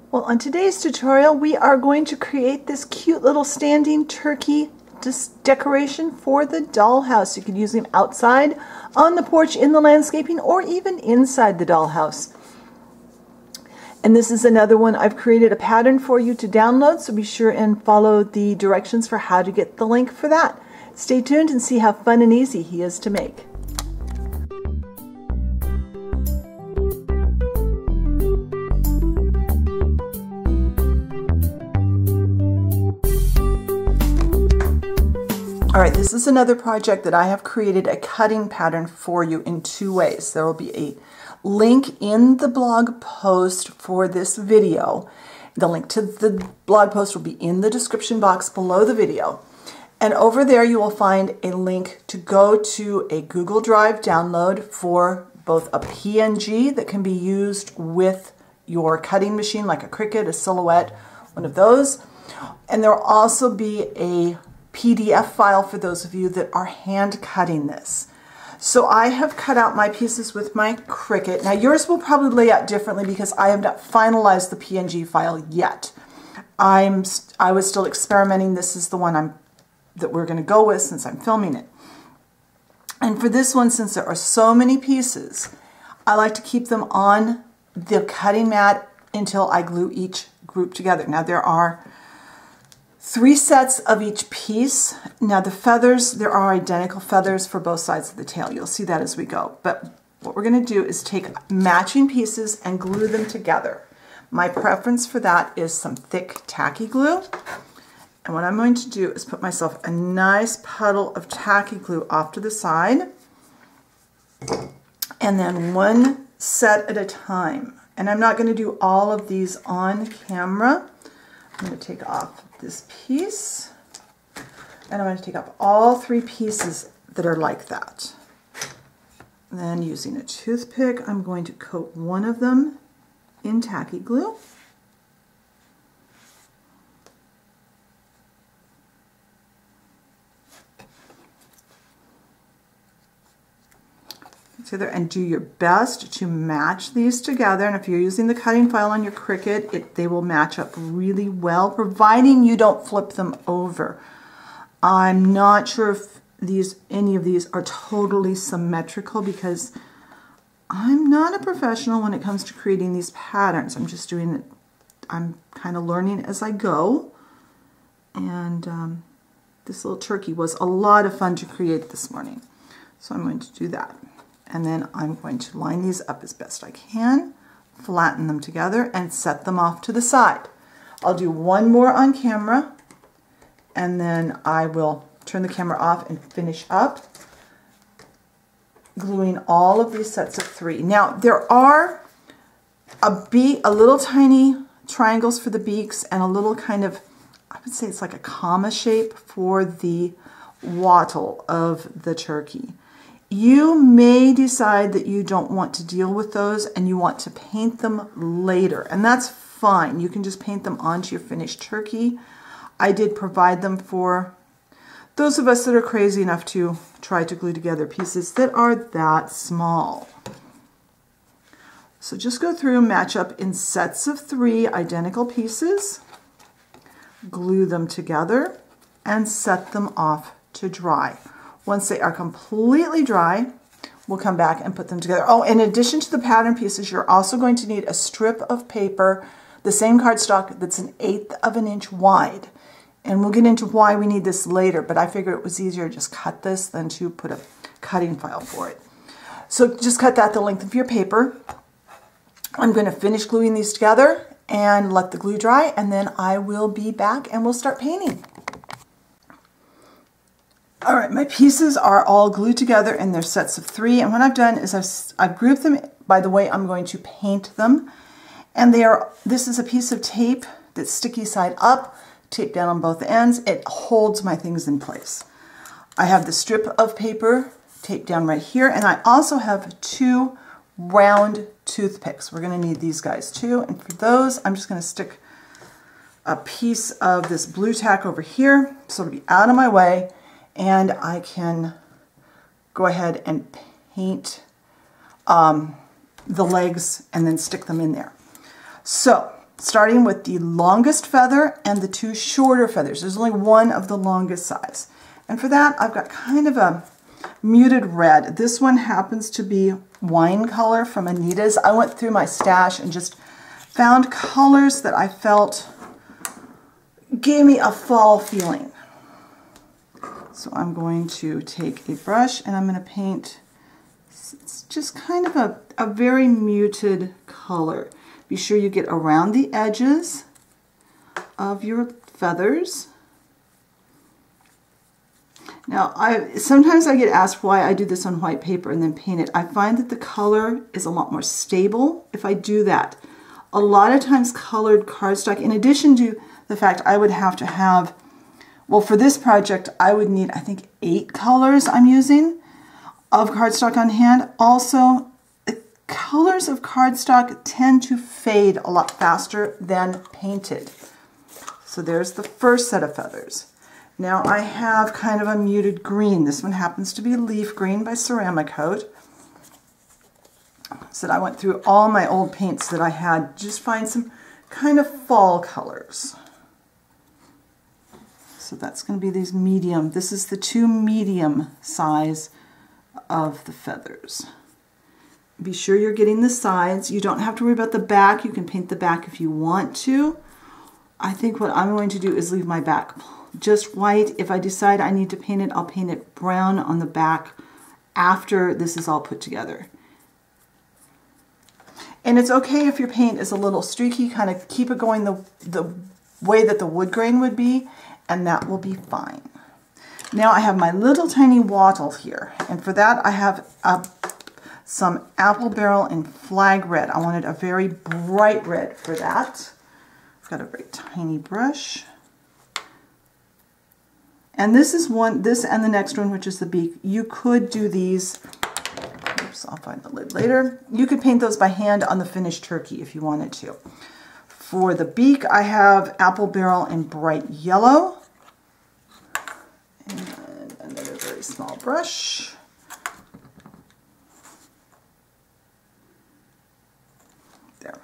Well, on today's tutorial, we are going to create this cute little standing turkey decoration for the dollhouse. You can use them outside, on the porch, in the landscaping, or even inside the dollhouse. And this is another one. I've created a pattern for you to download, so be sure and follow the directions for how to get the link for that. Stay tuned and see how fun and easy he is to make. Alright, this is another project that I have created a cutting pattern for you in two ways. There will be a link in the blog post for this video. The link to the blog post will be in the description box below the video. And over there you will find a link to go to a Google Drive download for both a PNG that can be used with your cutting machine like a Cricut, a Silhouette, one of those. And there will also be a PDF file for those of you that are hand cutting this. So I have cut out my pieces with my Cricut. Now yours will probably lay out differently because I have not finalized the PNG file yet. I was still experimenting. This is the one that we're going to go with since I'm filming it. And for this one, since there are so many pieces, I like to keep them on the cutting mat until I glue each group together. Now there are 3 sets of each piece. Now the feathers, there are identical feathers for both sides of the tail. You'll see that as we go. But what we're going to do is take matching pieces and glue them together. My preference for that is some thick tacky glue. And what I'm going to do is put myself a nice puddle of tacky glue off to the side. And then one set at a time. And I'm not going to do all of these on camera. I'm going to take off this piece, and I'm going to take off all 3 pieces that are like that. And then using a toothpick, I'm going to coat one of them in tacky glue. And do your best to match these together. And if you're using the cutting file on your Cricut, they will match up really well, providing you don't flip them over. I'm not sure if any of these are totally symmetrical because I'm not a professional when it comes to creating these patterns. I'm just doing it, I'm kind of learning as I go. And this little turkey was a lot of fun to create this morning. So I'm going to do that. And then I'm going to line these up as best I can, flatten them together, and set them off to the side. I'll do one more on camera, and then I will turn the camera off and finish up gluing all of these sets of 3. Now, there are a little tiny triangles for the beaks and a little kind of, I would say it's like a comma shape for the wattle of the turkey. You may decide that you don't want to deal with those and you want to paint them later, and that's fine. You can just paint them onto your finished turkey. I did provide them for those of us that are crazy enough to try to glue together pieces that are that small. So just go through and match up in sets of 3 identical pieces, glue them together, and set them off to dry. Once they are completely dry, we'll come back and put them together. Oh, in addition to the pattern pieces, you're also going to need a strip of paper, the same cardstock that's 1/8 of an inch wide. And we'll get into why we need this later, but I figured it was easier to just cut this than to put a cutting file for it. So just cut that the length of your paper. I'm going to finish gluing these together and let the glue dry, and then I will be back and we'll start painting. All right, my pieces are all glued together in their sets of 3, and what I've done is I've grouped them by the way I'm going to paint them. And this is a piece of tape that's sticky side up, taped down on both ends. It holds my things in place. I have the strip of paper taped down right here, and I also have 2 round toothpicks. We're going to need these guys too, and for those I'm just going to stick a piece of this blue tack over here so it'll be out of my way. And I can go ahead and paint the legs and then stick them in there. So starting with the longest feather and the two shorter feathers. There's only one of the longest size. And for that, I've got kind of a muted red. This one happens to be wine color from Anita's. I went through my stash and just found colors that I felt gave me a fall feeling. So I'm going to take a brush and I'm going to paint, it's just kind of a very muted color. Be sure you get around the edges of your feathers. Now, sometimes I get asked why I do this on white paper and then paint it. I find that the color is a lot more stable if I do that. A lot of times colored cardstock, in addition to the fact I would have to have, well, for this project, I would need, I think, 8 colors I'm using of cardstock on hand. Also, the colors of cardstock tend to fade a lot faster than painted. So there's the first set of feathers. Now I have kind of a muted green. This one happens to be leaf green by Ceramic Coat. So I went through all my old paints that I had, just find some kind of fall colors. So that's going to be these medium. This is the 2 medium size of the feathers. Be sure you're getting the sides. You don't have to worry about the back. You can paint the back if you want to. I think what I'm going to do is leave my back just white. If I decide I need to paint it, I'll paint it brown on the back after this is all put together. And it's okay if your paint is a little streaky, kind of keep it going the way that the wood grain would be, and that will be fine. Now I have my little tiny wattle here, and for that I have some apple barrel and flag red. I wanted a very bright red for that. I've got a very tiny brush. And this is one, this and the next one, which is the beak. You could do these, oops, I'll find the lid later. You could paint those by hand on the finished turkey if you wanted to. For the beak, I have apple barrel in bright yellow. And another very small brush. There.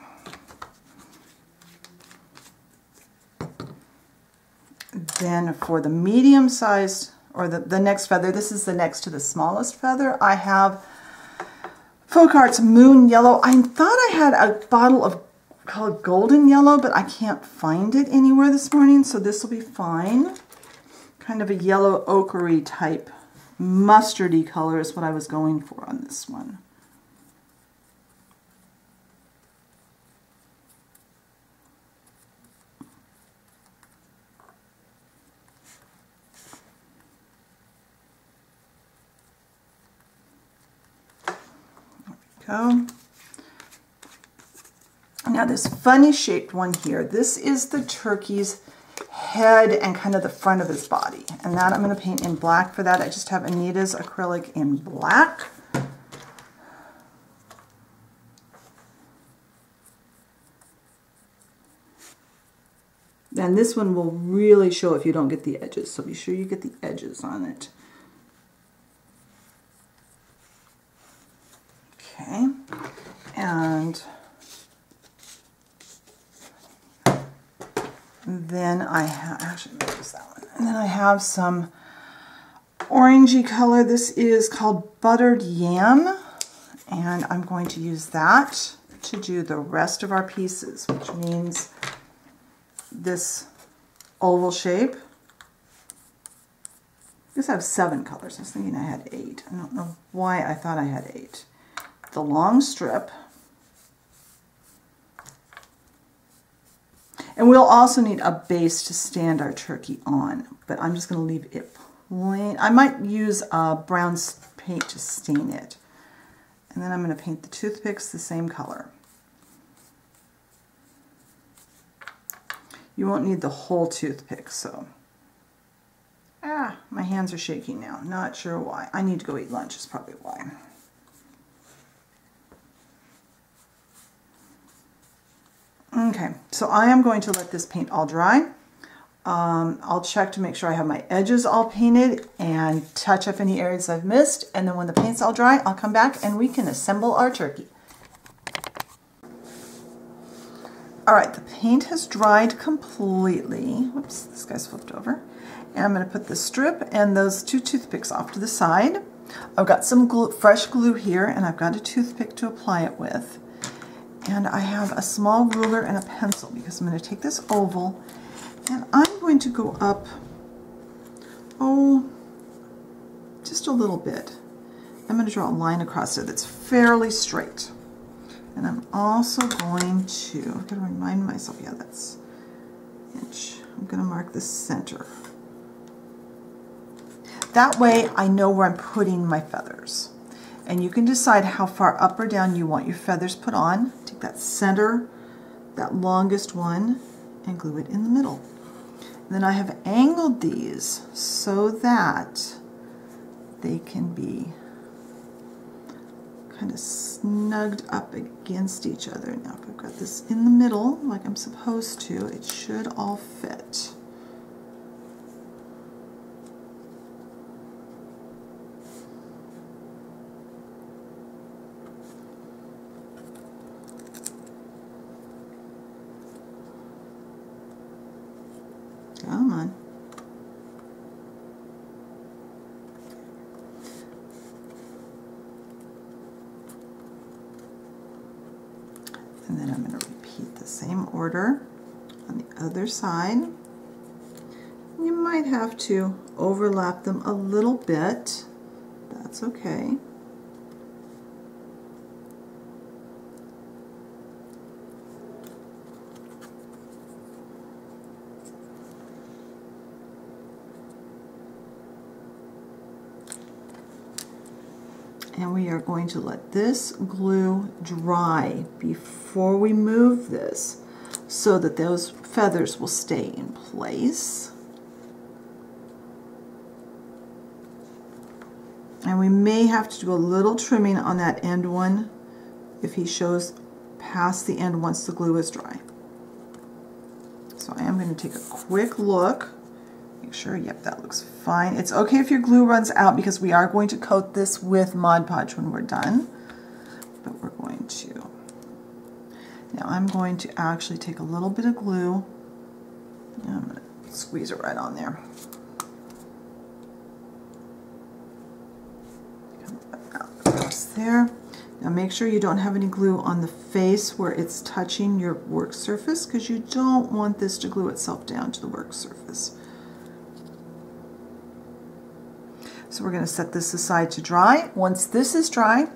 Then for the medium sized, or the next feather, this is the next to the smallest feather, I have Folk Arts Moon Yellow. I thought I had a bottle of called Golden Yellow, but I can't find it anywhere this morning, so this will be fine. Kind of a yellow ochre type mustardy color is what I was going for on this one. Go. Now this funny shaped one here, this is the turkey's head and kind of the front of his body. And that I'm going to paint in black for that. I just have Anita's acrylic in black. And this one will really show if you don't get the edges, so be sure you get the edges on it. Okay, and then I have, actually use that one. And then I have some orangey color. This is called Buttered Yam, and I'm going to use that to do the rest of our pieces, which means this oval shape. I guess I have 7 colors. I was thinking I had 8. I don't know why I thought I had 8. The long strip. And we'll also need a base to stand our turkey on, but I'm just going to leave it plain. I might use brown paint to stain it. And then I'm going to paint the toothpicks the same color. You won't need the whole toothpick, so. My hands are shaking now. Not sure why. I need to go eat lunch is probably why. Okay, so I am going to let this paint all dry. I'll check to make sure I have my edges all painted and touch up any areas I've missed. And then when the paint's all dry, I'll come back and we can assemble our turkey. All right, the paint has dried completely. Whoops, this guy's flipped over. And I'm going to put the strip and those 2 toothpicks off to the side. I've got some glue, fresh glue here, and I've got a toothpick to apply it with. And I have a small ruler and a pencil because I'm going to take this oval and I'm going to go up, just a little bit. I'm going to draw a line across it that's fairly straight. And I'm also going to, I've got to remind myself, yeah, that's inch. I'm going to mark the center. That way I know where I'm putting my feathers. And you can decide how far up or down you want your feathers put on. Take that center, that longest one, and glue it in the middle. And then I have angled these so that they can be kind of snugged up against each other. Now if I've got this in the middle like I'm supposed to, it should all fit. Come on. And then I'm going to repeat the same order on the other side. You might have to overlap them a little bit. That's okay. And we are going to let this glue dry before we move this so that those feathers will stay in place. And we may have to do a little trimming on that end one if he shows past the end once the glue is dry. So I am going to take a quick look. Make sure, yep, that looks fine. It's okay if your glue runs out because we are going to coat this with Mod Podge when we're done. But we're going to, now I'm going to actually take a little bit of glue and I'm going to squeeze it right on there. Across there. Now make sure you don't have any glue on the face where it's touching your work surface because you don't want this to glue itself down to the work surface. So we're going to set this aside to dry. Once this is dry,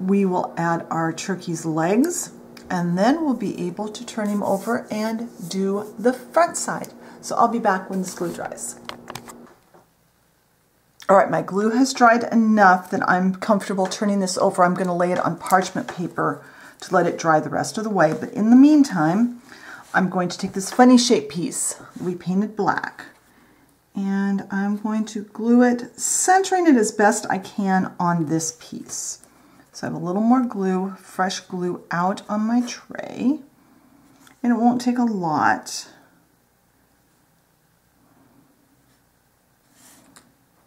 we will add our turkey's legs and then we'll be able to turn him over and do the front side. So I'll be back when this glue dries. All right, my glue has dried enough that I'm comfortable turning this over. I'm going to lay it on parchment paper to let it dry the rest of the way. But in the meantime, I'm going to take this funny shape piece, repainted black, and I'm going to glue it, centering it as best I can on this piece. So I have a little more glue, fresh glue out on my tray, and it won't take a lot.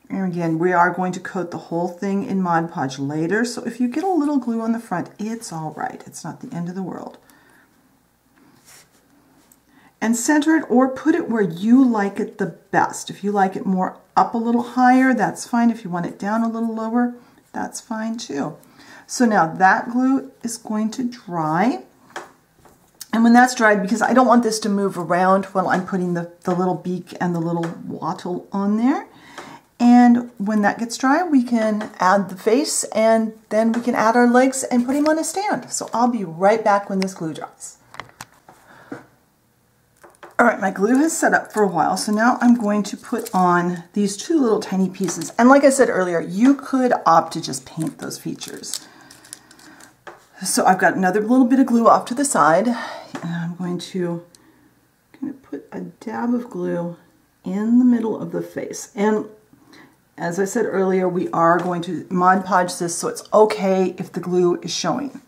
And again, we are going to coat the whole thing in Mod Podge later, so if you get a little glue on the front, it's all right. It's not the end of the world. And center it or put it where you like it the best. If you like it more up a little higher, that's fine. If you want it down a little lower, that's fine too. So now that glue is going to dry. And when that's dried, because I don't want this to move around while I'm putting the little beak and the little wattle on there. And when that gets dry, we can add the face and then we can add our legs and put him on a stand. So I'll be right back when this glue dries. All right, my glue has set up for a while, so now I'm going to put on these 2 little tiny pieces. And like I said earlier, you could opt to just paint those features. So I've got another little bit of glue off to the side, and I'm going to kind of put a dab of glue in the middle of the face. And as I said earlier, we are going to Mod Podge this, so it's okay if the glue is showing.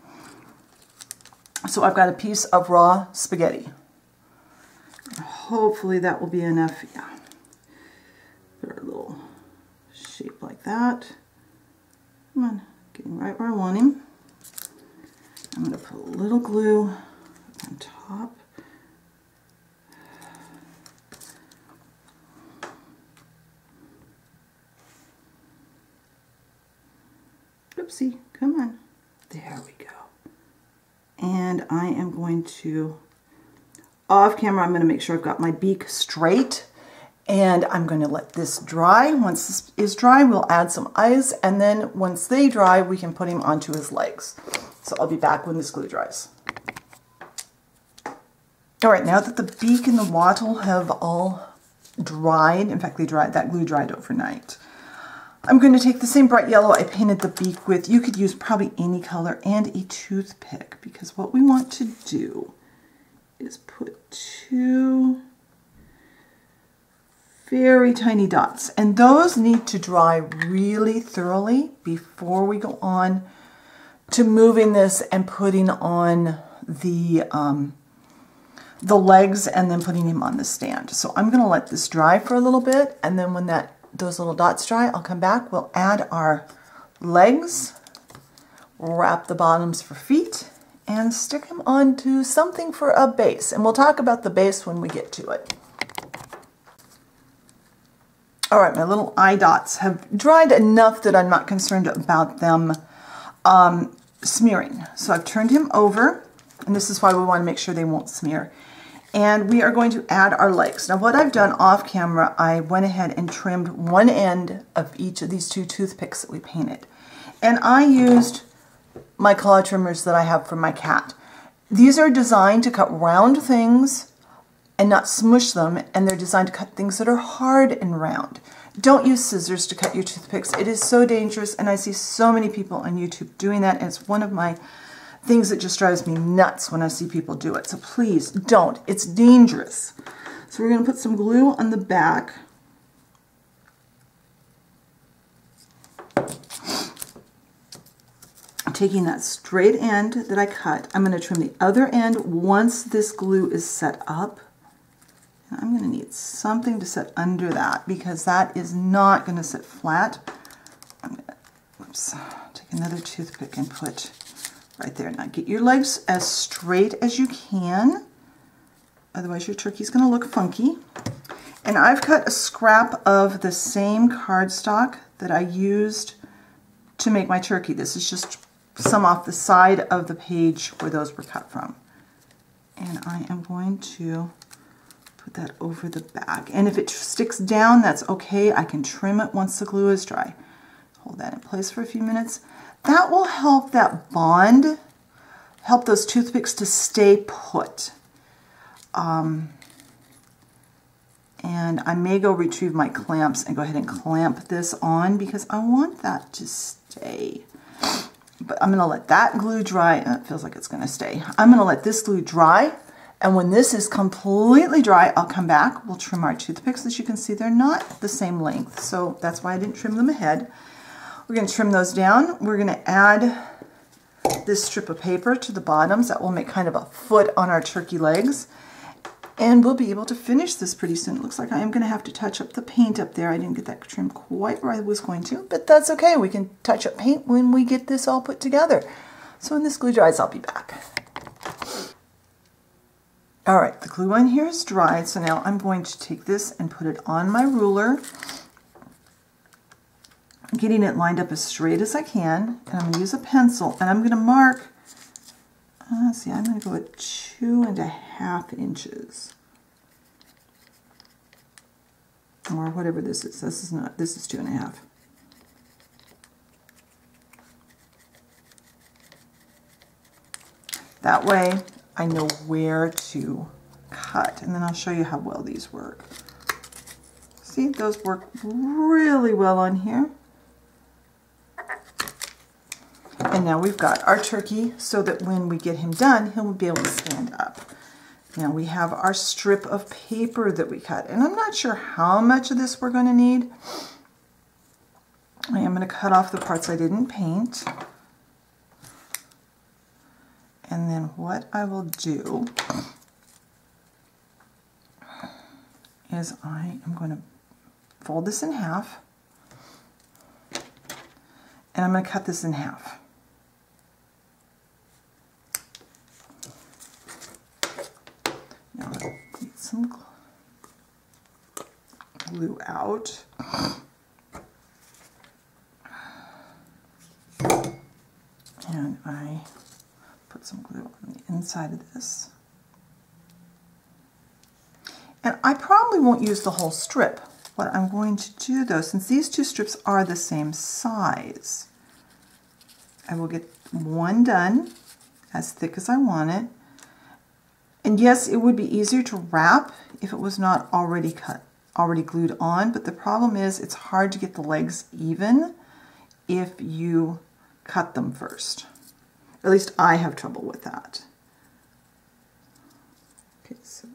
So I've got a piece of raw spaghetti. Hopefully that will be enough. Yeah. Put our little shape like that. Come on, getting right where I want him. I'm going to put a little glue on top Oopsie, come on. There we go. And I am going to, off camera, I'm going to make sure I've got my beak straight. And I'm going to let this dry. Once this is dry, we'll add some eyes. And then once they dry, we can put him onto his legs. So I'll be back when this glue dries. All right, now that the beak and the wattle have all dried, in fact, that glue dried overnight, I'm going to take the same bright yellow I painted the beak with. You could use probably any color and a toothpick, because what we want to do is put 2 very tiny dots, and those need to dry really thoroughly before we go on to moving this and putting on the legs and then putting him on the stand. So I'm going to let this dry for a little bit, and then when those little dots dry, I'll come back. We'll add our legs, wrap the bottoms for feet, and stick him onto something for a base. And we'll talk about the base when we get to it. All right, my little eye dots have dried enough that I'm not concerned about them smearing. So I've turned him over, and this is why we want to make sure they won't smear. And we are going to add our legs. Now what I've done off camera, I went ahead and trimmed one end of each of these 2 toothpicks that we painted. And I used my claw trimmers that I have for my cat. These are designed to cut round things and not smush them, and they're designed to cut things that are hard and round. Don't use scissors to cut your toothpicks. It is so dangerous, and I see so many people on YouTube doing that, and it's one of my things that just drives me nuts when I see people do it. So please don't. It's dangerous. So we're going to put some glue on the back. Taking that straight end that I cut, I'm going to trim the other end once this glue is set up. And I'm going to need something to set under that because that is not going to sit flat. I'm going to, take another toothpick and put right there. Now get your legs as straight as you can, otherwise your turkey's going to look funky. And I've cut a scrap of the same cardstock that I used to make my turkey. This is just some off the side of the page where those were cut from. And I am going to put that over the back. And if it sticks down, that's okay. I can trim it once the glue is dry. Hold that in place for a few minutes. That will help that bond, help those toothpicks to stay put. And I may go retrieve my clamps and go ahead and clamp this on because I want that to stay. But I'm going to let that glue dry. It feels like it's going to stay. I'm going to let this glue dry. And when this is completely dry, I'll come back. We'll trim our toothpicks. As you can see, they're not the same length. So that's why I didn't trim them ahead. We're going to trim those down. We're going to add this strip of paper to the bottoms. That will make kind of a foot on our turkey legs. And we'll be able to finish this pretty soon. It looks like I am going to have to touch up the paint up there. I didn't get that trim quite where I was going to, but that's okay. We can touch up paint when we get this all put together. So when this glue dries, I'll be back. All right, the glue on here is dried. So now I'm going to take this and put it on my ruler, getting it lined up as straight as I can. And I'm going to use a pencil, and I'm going to mark, see, I'm going to go at 2.5 inches. Or whatever this is. This is 2.5. That way I know where to cut, and then I'll show you how well these work. See, those work really well on here. And now we've got our turkey so that when we get him done, he'll be able to stand up. Now we have our strip of paper that we cut, and I'm not sure how much of this we're going to need. I am going to cut off the parts I didn't paint. And then what I will do is I am going to fold this in half, and I'm going to cut this in half. Now I'll get some glue out. put some glue on the inside of this. And I probably won't use the whole strip. What I'm going to do though, since these two strips are the same size, I will get one done as thick as I want it. And yes, it would be easier to wrap if it was not already glued on, but the problem is it's hard to get the legs even if you cut them first. At least I have trouble with that. Okay, so,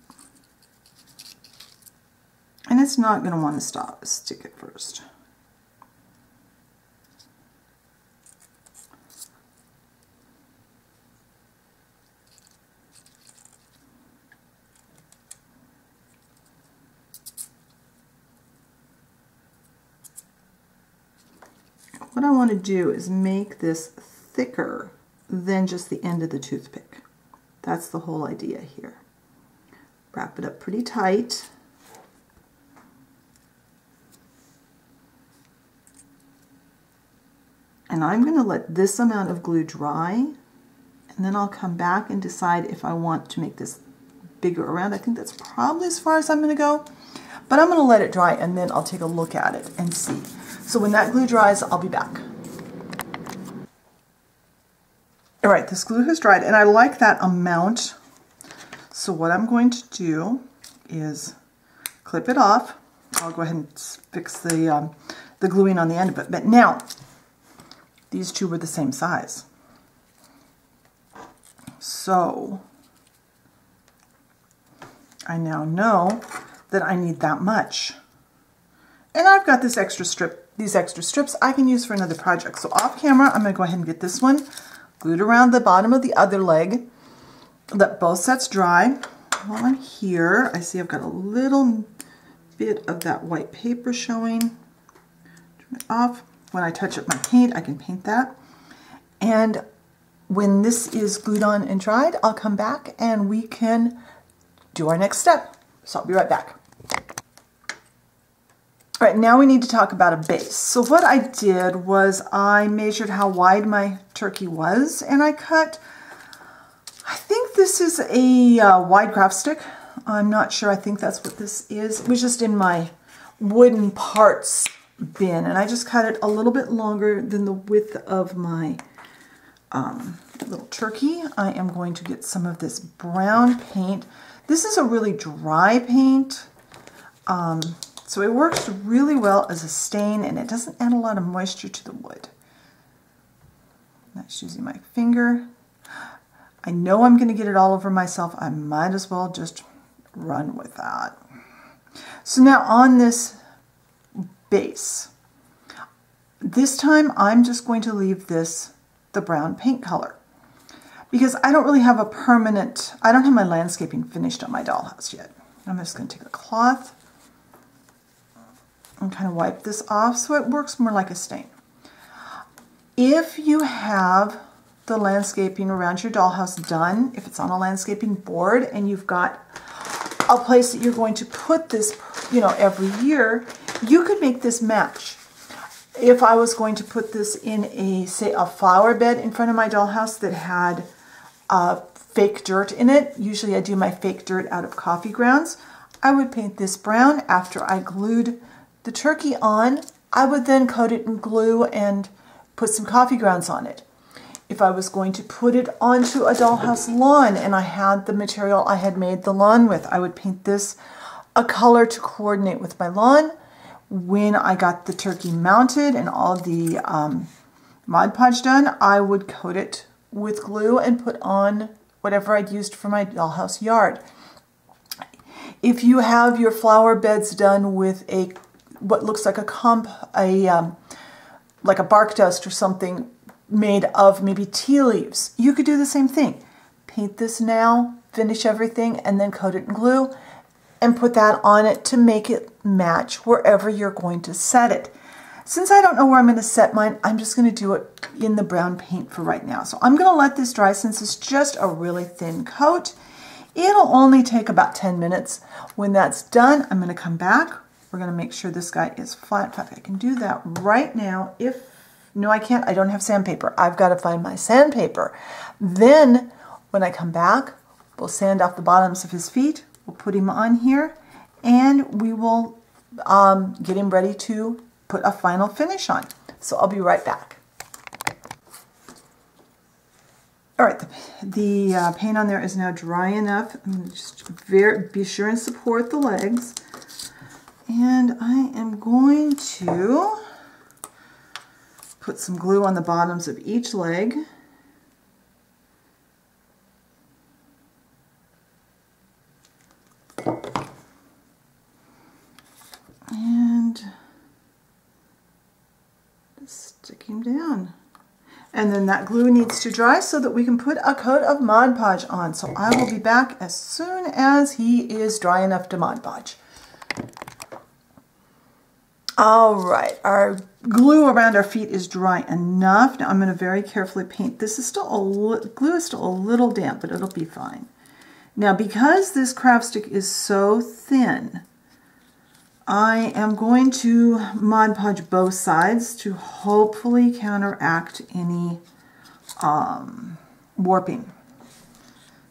and it's not going to want to stick it first. What I want to do is make this thicker than just the end of the toothpick. That's the whole idea here. Wrap it up pretty tight. And I'm going to let this amount of glue dry, and then I'll come back and decide if I want to make this bigger around. I think that's probably as far as I'm going to go, but I'm going to let it dry and then I'll take a look at it and see. So when that glue dries, I'll be back. All right, this glue has dried and I like that amount. So what I'm going to do is clip it off. I'll go ahead and fix the gluing on the end of it. But now, these two were the same size. So I now know that I need that much. And I've got this extra strip, these extra strips I can use for another project. So off camera, I'm going to go ahead and get this one glued around the bottom of the other leg. Let both sets dry. While I'm here, I see I've got a little bit of that white paper showing. Turn it off. When I touch up my paint, I can paint that. And when this is glued on and dried, I'll come back and we can do our next step. So I'll be right back. All right, now we need to talk about a base. So what I did was I measured how wide my turkey was, and I cut, I think this is a wide craft stick. I'm not sure, I think that's what this is. It was just in my wooden parts bin, and I just cut it a little bit longer than the width of my little turkey. I am going to get some of this brown paint. This is a really dry paint. So it works really well as a stain, and it doesn't add a lot of moisture to the wood. I'm just using my finger. I know I'm going to get it all over myself. I might as well just run with that. So now on this base, this time I'm just going to leave this the brown paint color, because I don't really have a permanent, I don't have my landscaping finished on my dollhouse yet. I'm just going to take a cloth and kind of wipe this off so it works more like a stain. If you have the landscaping around your dollhouse done, if it's on a landscaping board and you've got a place that you're going to put this, you know, every year, you could make this match. If I was going to put this in a, say, a flower bed in front of my dollhouse that had fake dirt in it, usually I do my fake dirt out of coffee grounds, I would paint this brown. After I glued the turkey on, I would then coat it in glue and put some coffee grounds on it. If I was going to put it onto a dollhouse lawn and I had the material I had made the lawn with, I would paint this a color to coordinate with my lawn. When I got the turkey mounted and all the Mod Podge done, I would coat it with glue and put on whatever I'd used for my dollhouse yard. If you have your flower beds done with a what looks like like a bark dust or something made of maybe tea leaves, you could do the same thing. Paint this now, finish everything, and then coat it in glue and put that on it to make it match wherever you're going to set it. Since I don't know where I'm going to set mine, I'm just going to do it in the brown paint for right now. So I'm going to let this dry since it's just a really thin coat. It'll only take about 10 minutes. When that's done, I'm going to come back. We're going to make sure this guy is flat. In fact, I can do that right now. No, I can't. I don't have sandpaper. I've got to find my sandpaper. Then When I come back, we'll sand off the bottoms of his feet, we'll put him on here, and we will get him ready to put a final finish on. So I'll be right back. All right, the paint on there is now dry enough. I'm going to just be sure and support the legs. And I am going to put some glue on the bottoms of each leg. And just stick him down. And then that glue needs to dry so that we can put a coat of Mod Podge on. So I will be back as soon as he is dry enough to Mod Podge. All right, our glue around our feet is dry enough. Now I'm going to very carefully paint. This is still glue is still a little damp, but it'll be fine. Now because this craft stick is so thin, I am going to Mod Podge both sides to hopefully counteract any warping.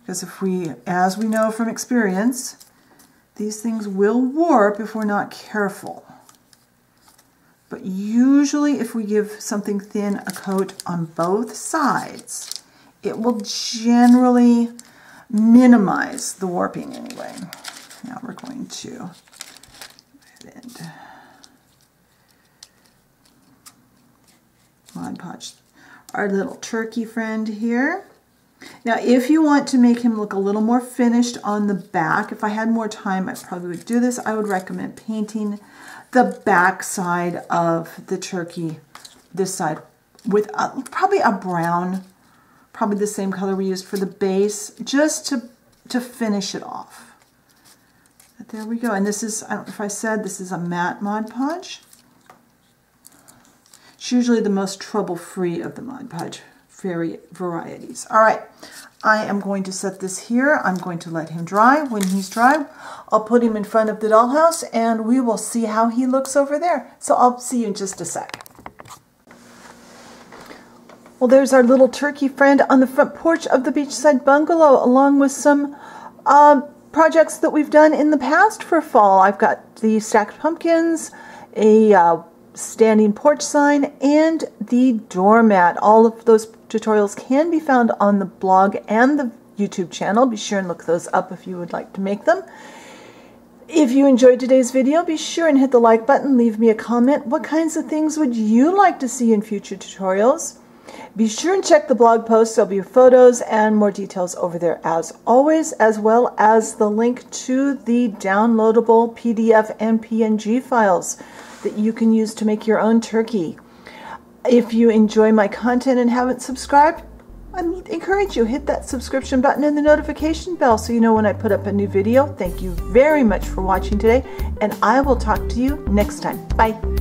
Because as we know from experience, these things will warp if we're not careful. But usually if we give something thin a coat on both sides, it will generally minimize the warping anyway. Now we're going to Mod Podge our little turkey friend here. Now if you want to make him look a little more finished on the back, if I had more time I probably would do this. I would recommend painting the back side of the turkey, this side, with probably a brown, probably the same color we used for the base, just to finish it off. But there we go. And this is, I don't know if I said, this is a matte Mod Podge. It's usually the most trouble-free of the Mod Podge varieties. All right, I am going to set this here. I'm going to let him dry. When he's dry, I'll put him in front of the dollhouse and we will see how he looks over there. So I'll see you in just a sec. Well, there's our little turkey friend on the front porch of the beachside bungalow, along with some projects that we've done in the past for fall. I've got the stacked pumpkins, a standing porch sign, and the doormat. All of those tutorials can be found on the blog and the YouTube channel. Be sure and look those up if you would like to make them. If you enjoyed today's video, be sure and hit the like button, leave me a comment. What kinds of things would you like to see in future tutorials? Be sure and check the blog post. There'll be photos and more details over there as always, as well as the link to the downloadable PDF and PNG files that you can use to make your own turkey. If you enjoy my content and haven't subscribed, I encourage you, hit that subscription button and the notification bell so you know when I put up a new video. Thank you very much for watching today, and I will talk to you next time. Bye.